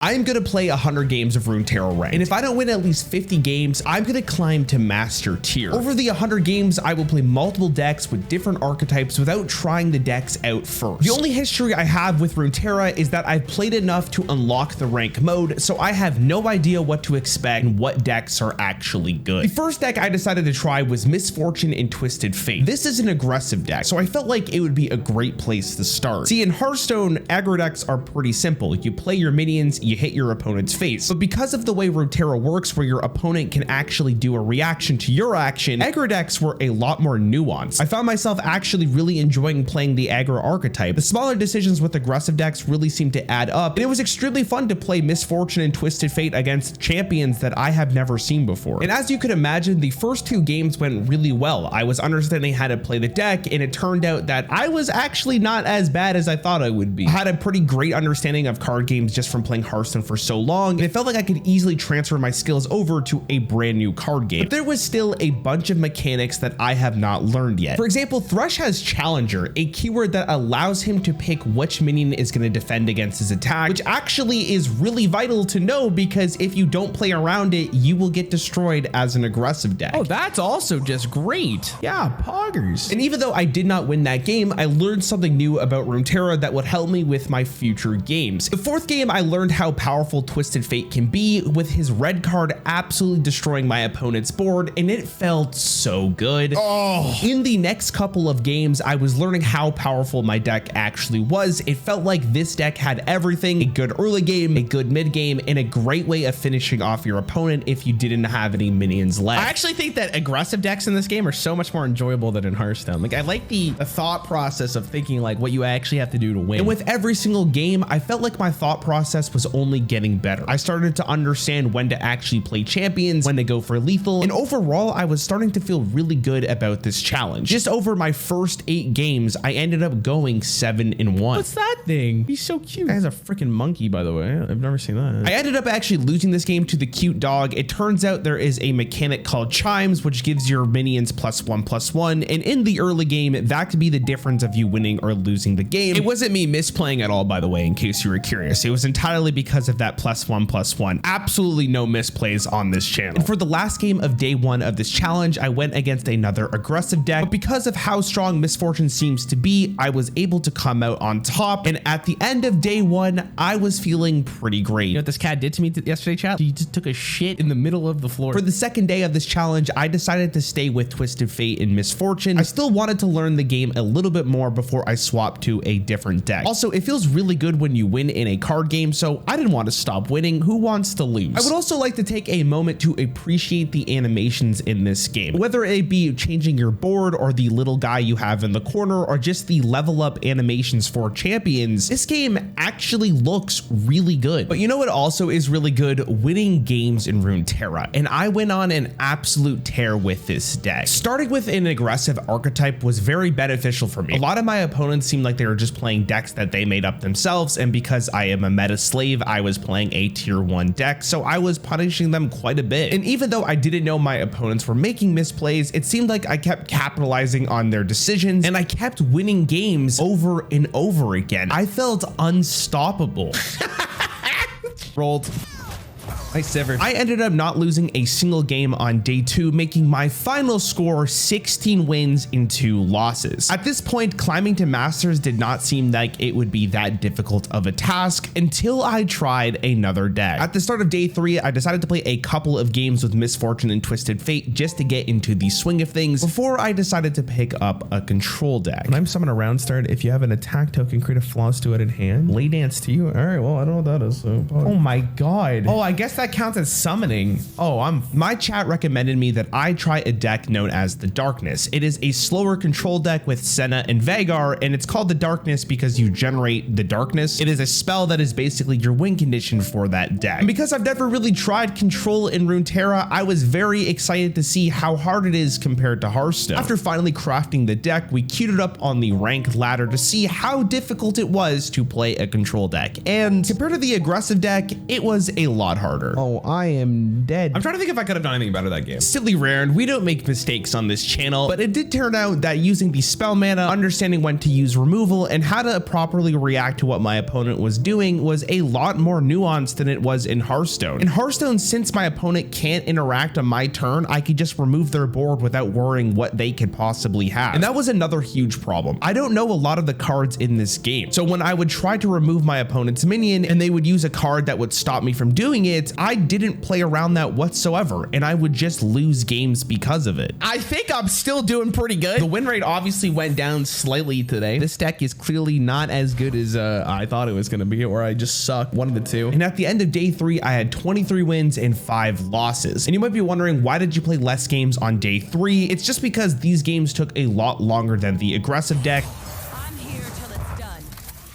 I'm gonna play 100 games of Runeterra ranked, and if I don't win at least 50 games, I'm gonna climb to master tier. Over the 100 games, I will play multiple decks with different archetypes without trying the decks out first. The only history I have with Runeterra is that I've played enough to unlock the rank mode, so I have no idea what to expect and what decks are actually good. The first deck I decided to try was Misfortune and Twisted Fate. This is an aggressive deck, so I felt like it would be a great place to start. See, in Hearthstone, aggro decks are pretty simple. You play your minions, you hit your opponent's face. But because of the way Runeterra works, where your opponent can actually do a reaction to your action, aggro decks were a lot more nuanced. I found myself actually really enjoying playing the aggro archetype. The smaller decisions with aggressive decks really seemed to add up, and it was extremely fun to play Misfortune and Twisted Fate against champions that I have never seen before. And as you could imagine, the first two games went really well. I was understanding how to play the deck, and it turned out that I was actually not as bad as I thought I would be. I had a pretty great understanding of card games just from playing Hearthstone for so long, and it felt like I could easily transfer my skills over to a brand new card game. But there was still a bunch of mechanics that I have not learned yet. For example, Thresh has Challenger, a keyword that allows him to pick which minion is going to defend against his attack, which actually is really vital to know, because if you don't play around it, you will get destroyed as an aggressive deck. Oh, that's also just great. Yeah, poggers. And even though I did not win that game, I learned something new about Runeterra that would help me with my future games. The fourth game, I learned how powerful Twisted Fate can be, with his red card absolutely destroying my opponent's board, and it felt so good. Oh. In the next couple of games, I was learning how powerful my deck actually was. It felt like this deck had everything: a good early game, a good mid game, and a great way of finishing off your opponent if you didn't have any minions left. I actually think that aggressive decks in this game are so much more enjoyable than in Hearthstone. Like, I like the thought process of thinking like what you actually have to do to win. And with every single game, I felt like my thought process was only getting better. I started to understand when to actually play champions, when to go for lethal, and overall, I was starting to feel really good about this challenge. Just over my first 8 games, I ended up going 7-1. What's that thing? He's so cute. That has a freaking monkey, by the way. I've never seen that. I ended up actually losing this game to the cute dog. It turns out there is a mechanic called Chimes, which gives your minions +1/+1, and in the early game, that could be the difference of you winning or losing the game. It wasn't me misplaying at all, by the way, in case you were curious. It was entirely because of that +1/+1. Absolutely no misplays on this channel. And for the last game of day 1 of this challenge, I went against another aggressive deck, but because of how strong Misfortune seems to be, I was able to come out on top, and at the end of day 1, I was feeling pretty great. You know what this cat did to me yesterday, chat? He just took a shit in the middle of the floor. For the second day of this challenge, I decided to stay with Twisted Fate and Misfortune. I still wanted to learn the game a little bit more before I swapped to a different deck. Also, it feels really good when you win in a card game, so I didn't want to stop winning. Who wants to lose? I would also like to take a moment to appreciate the animations in this game. Whether it be changing your board or the little guy you have in the corner or just the level up animations for champions, this game actually looks really good. But you know what also is really good? Winning games in Runeterra. And I went on an absolute tear with this deck. Starting with an aggressive archetype was very beneficial for me. A lot of my opponents seemed like they were just playing decks that they made up themselves, and because I am a meta slave, I was playing a tier 1 deck, so I was punishing them quite a bit. And even though I didn't know my opponents were making misplays, it seemed like I kept capitalizing on their decisions, and I kept winning games over and over again. I felt unstoppable. Rolled. I severed. I ended up not losing a single game on day 2, making my final score 16 wins and 2 losses. At this point, climbing to Masters did not seem like it would be that difficult of a task until I tried another deck. At the start of day 3, I decided to play a couple of games with Misfortune and Twisted Fate just to get into the swing of things before I decided to pick up a control deck. When I'm summoning a round start, if you have an attack token, create a flaws to it in hand. Lay dance to you. All right, well, I don't know what that is. So. Oh my God. Oh, I guess that counts as summoning. Oh, my chat recommended me that I try a deck known as the Darkness. It is a slower control deck with Senna and Vagar, and it's called the Darkness because you generate the darkness. It is a spell that is basically your win condition for that deck. And because I've never really tried control in Runeterra, I was very excited to see how hard it is compared to Hearthstone. After finally crafting the deck, we queued it up on the rank ladder to see how difficult it was to play a control deck. And compared to the aggressive deck, it was a lot harder. better. Oh, I am dead. I'm trying to think if I could have done anything better that game. Silly Rarran, we don't make mistakes on this channel, but it did turn out that using the spell mana, understanding when to use removal, and how to properly react to what my opponent was doing was a lot more nuanced than it was in Hearthstone. In Hearthstone, since my opponent can't interact on my turn, I could just remove their board without worrying what they could possibly have. And that was another huge problem. I don't know a lot of the cards in this game. So when I would try to remove my opponent's minion and they would use a card that would stop me from doing it, I didn't play around that whatsoever, and I would just lose games because of it. I think I'm still doing pretty good. The win rate obviously went down slightly today. This deck is clearly not as good as I thought it was going to be, or I just suck, one of the two. And at the end of day 3, I had 23 wins and 5 losses. And you might be wondering, why did you play less games on day 3? It's just because these games took a lot longer than the aggressive deck. I'm here till it's done,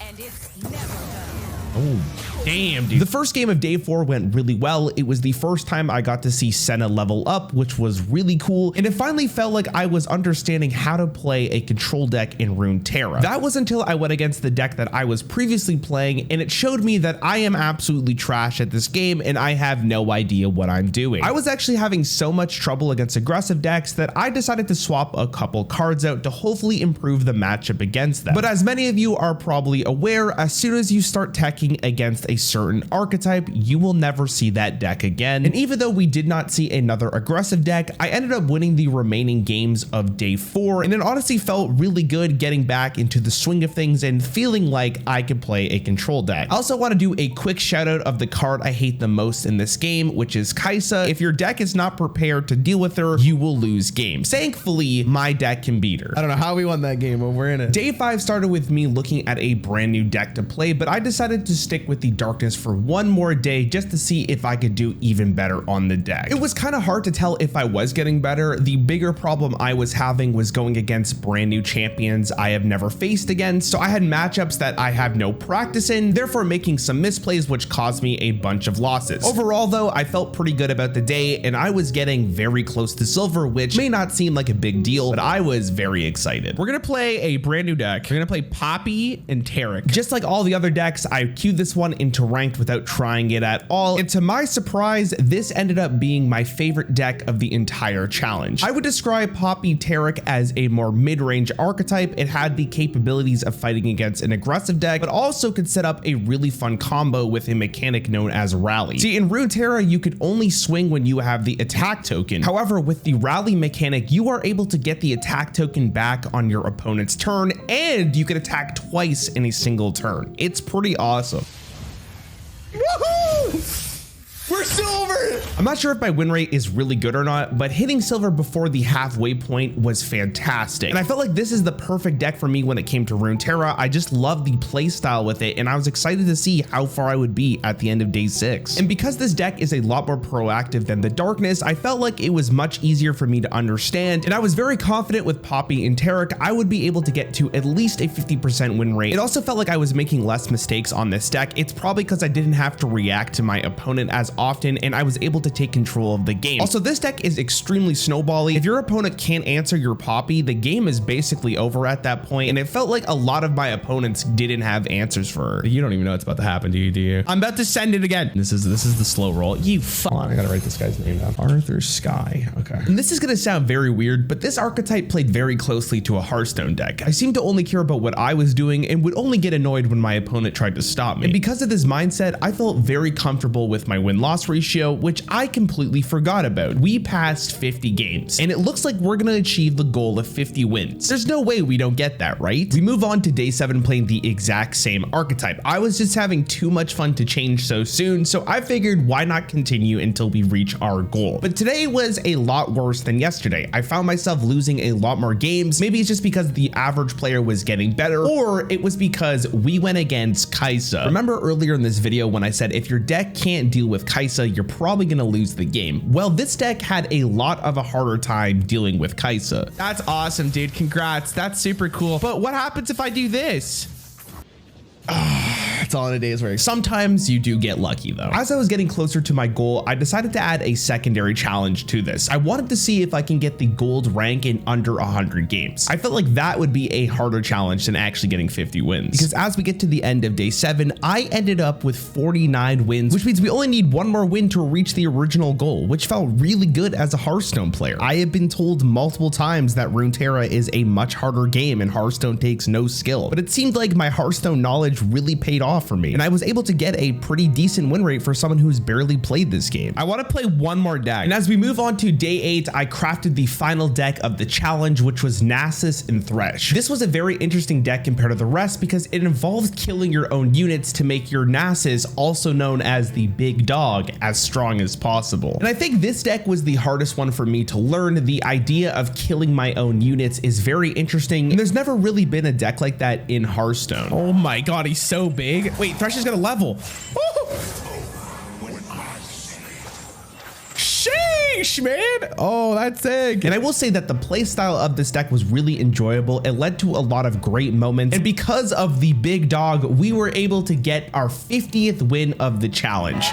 and it's never done. Oh. Damn, dude. The first game of day 4 went really well. It was the first time I got to see Senna level up, which was really cool. And it finally felt like I was understanding how to play a control deck in Runeterra. That was until I went against the deck that I was previously playing, and it showed me that I am absolutely trash at this game and I have no idea what I'm doing. I was actually having so much trouble against aggressive decks that I decided to swap a couple cards out to hopefully improve the matchup against them. But as many of you are probably aware, as soon as you start teching against a certain archetype, you will never see that deck again. And even though we did not see another aggressive deck, I ended up winning the remaining games of day 4, and it honestly felt really good getting back into the swing of things and feeling like I could play a control deck. I also want to do a quick shout out of the card I hate the most in this game, which is Kai'Sa. If your deck is not prepared to deal with her, you will lose games. Thankfully, my deck can beat her. I don't know how we won that game, but we're in it. Day 5 started with me looking at a brand new deck to play, but I decided to stick with the darkness for one more day just to see if I could do even better on the deck. It was kind of hard to tell if I was getting better. The bigger problem I was having was going against brand new champions I have never faced against, so I had matchups that I have no practice in, therefore making some misplays which caused me a bunch of losses. Overall though, I felt pretty good about the day, and I was getting very close to silver, which may not seem like a big deal, but I was very excited. We're gonna play a brand new deck. We're gonna play Poppy and Taric. Just like all the other decks, I queued this one into ranked without trying it at all, and to my surprise, this ended up being my favorite deck of the entire challenge. I would describe Poppy Taric as a more mid-range archetype. It had the capabilities of fighting against an aggressive deck, but also could set up a really fun combo with a mechanic known as Rally. See, in Runeterra, you could only swing when you have the attack token. However, with the Rally mechanic, you are able to get the attack token back on your opponent's turn, and you can attack twice in a single turn. It's pretty awesome. Woohoo! We're silver! I'm not sure if my win rate is really good or not, but hitting silver before the halfway point was fantastic. And I felt like this is the perfect deck for me when it came to Runeterra. I just love the play style with it, and I was excited to see how far I would be at the end of day 6. And because this deck is a lot more proactive than the darkness, I felt like it was much easier for me to understand, and I was very confident with Poppy and Taric I would be able to get to at least a 50% win rate. It also felt like I was making less mistakes on this deck. It's probably because I didn't have to react to my opponent as often, and I was able to take control of the game. Also, this deck is extremely snowbally. If your opponent can't answer your Poppy, the game is basically over at that point, and it felt like a lot of my opponents didn't have answers for her. You don't even know what's about to happen, do you? I'm about to send it again. This is the slow roll. You Hold on, I gotta write this guy's name down. Arthur Sky. Okay. And this is gonna sound very weird, but this archetype played very closely to a Hearthstone deck. I seemed to only care about what I was doing and would only get annoyed when my opponent tried to stop me. And because of this mindset, I felt very comfortable with my win-loss ratio, which I completely forgot about. We passed 50 games, and it looks like we're gonna achieve the goal of 50 wins. There's no way we don't get that, right? We move on to day 7 playing the exact same archetype. I was just having too much fun to change so soon, so I figured why not continue until we reach our goal. But today was a lot worse than yesterday. I found myself losing a lot more games. Maybe it's just because the average player was getting better, or it was because we went against Kai'Sa. Remember earlier in this video when I said if your deck can't deal with Kai'Sa, you're probably gonna lose the game. Well, this deck had a lot of a harder time dealing with Kai'Sa. That's awesome, dude. Congrats. That's super cool. But what happens if I do this? That's all in a day's work. Sometimes you do get lucky though. As I was getting closer to my goal, I decided to add a secondary challenge to this. I wanted to see if I can get the gold rank in under 100 games. I felt like that would be a harder challenge than actually getting 50 wins. Because as we get to the end of day 7, I ended up with 49 wins, which means we only need one more win to reach the original goal, which felt really good as a Hearthstone player. I have been told multiple times that Runeterra is a much harder game and Hearthstone takes no skill, but it seemed like my Hearthstone knowledge really paid off for me, and I was able to get a pretty decent win rate for someone who's barely played this game. I want to play one more deck. And as we move on to day 8, I crafted the final deck of the challenge, which was Nasus and Thresh. This was a very interesting deck compared to the rest because it involved killing your own units to make your Nasus, also known as the big dog, as strong as possible. And I think this deck was the hardest one for me to learn. The idea of killing my own units is very interesting, and there's never really been a deck like that in Hearthstone. Oh my god, he's so big. Wait, Thresh is gonna level. Woo! Sheesh, man. Oh, that's sick. And I will say that the playstyle of this deck was really enjoyable. It led to a lot of great moments, and because of the big dog, we were able to get our 50th win of the challenge.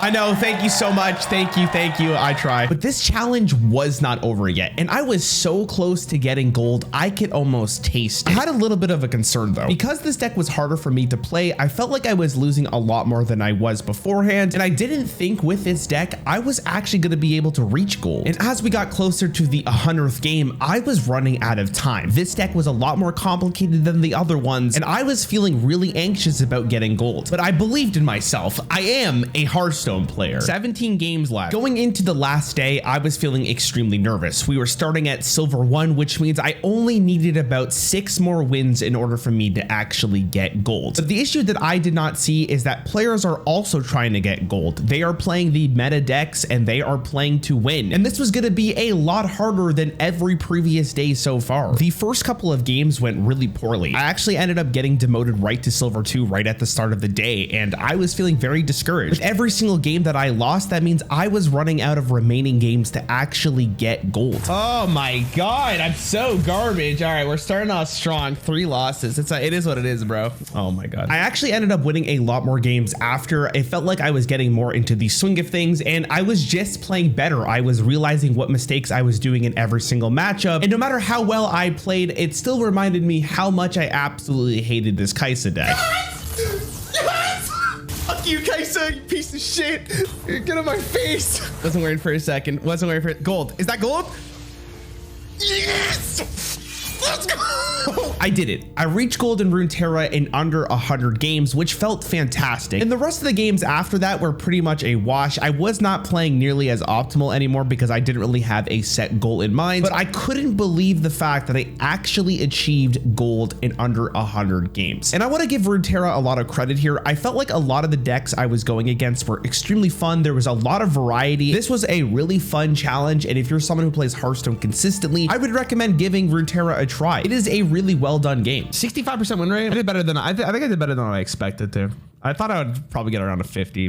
I know, thank you so much. Thank you, I tried. But this challenge was not over yet, and I was so close to getting gold, I could almost taste it. I had a little bit of a concern though. Because this deck was harder for me to play, I felt like I was losing a lot more than I was beforehand, and I didn't think with this deck, I was actually gonna be able to reach gold. And as we got closer to the 100th game, I was running out of time. This deck was a lot more complicated than the other ones, and I was feeling really anxious about getting gold. But I believed in myself. I am a Hearthstone player. 17 games left. Going into the last day, I was feeling extremely nervous. We were starting at silver 1, which means I only needed about 6 more wins in order for me to actually get gold. But the issue that I did not see is that players are also trying to get gold. They are playing the meta decks and they are playing to win. And this was going to be a lot harder than every previous day so far. The first couple of games went really poorly. I actually ended up getting demoted right to silver 2 right at the start of the day, and I was feeling very discouraged. With every single game that I lost, that means I was running out of remaining games to actually get gold. Oh my god, I'm so garbage. All right, we're starting off strong. 3 losses. It is what it is, bro. Oh my god. I actually ended up winning a lot more games after. It felt like I was getting more into the swing of things, and I was just playing better. I was realizing what mistakes I was doing in every single matchup, and no matter how well I played, it still reminded me how much I absolutely hated this Kai'Sa deck. Fuck you, Kai'Sa, you piece of shit. Get out of my face. Wasn't worried for a second. Wasn't worried for it. Gold. Is that gold? Yes! Let's go! I did it. I reached gold in Runeterra in under 100 games, which felt fantastic. And the rest of the games after that were pretty much a wash. I was not playing nearly as optimal anymore because I didn't really have a set goal in mind, but I couldn't believe the fact that I actually achieved gold in under 100 games. And I want to give Runeterra a lot of credit here. I felt like a lot of the decks I was going against were extremely fun. There was a lot of variety. This was a really fun challenge, and if you're someone who plays Hearthstone consistently, I would recommend giving Runeterra a try. It is a really well done game. 65% win rate. I did better than I think I did better than I expected to. I thought I would probably get around a 50.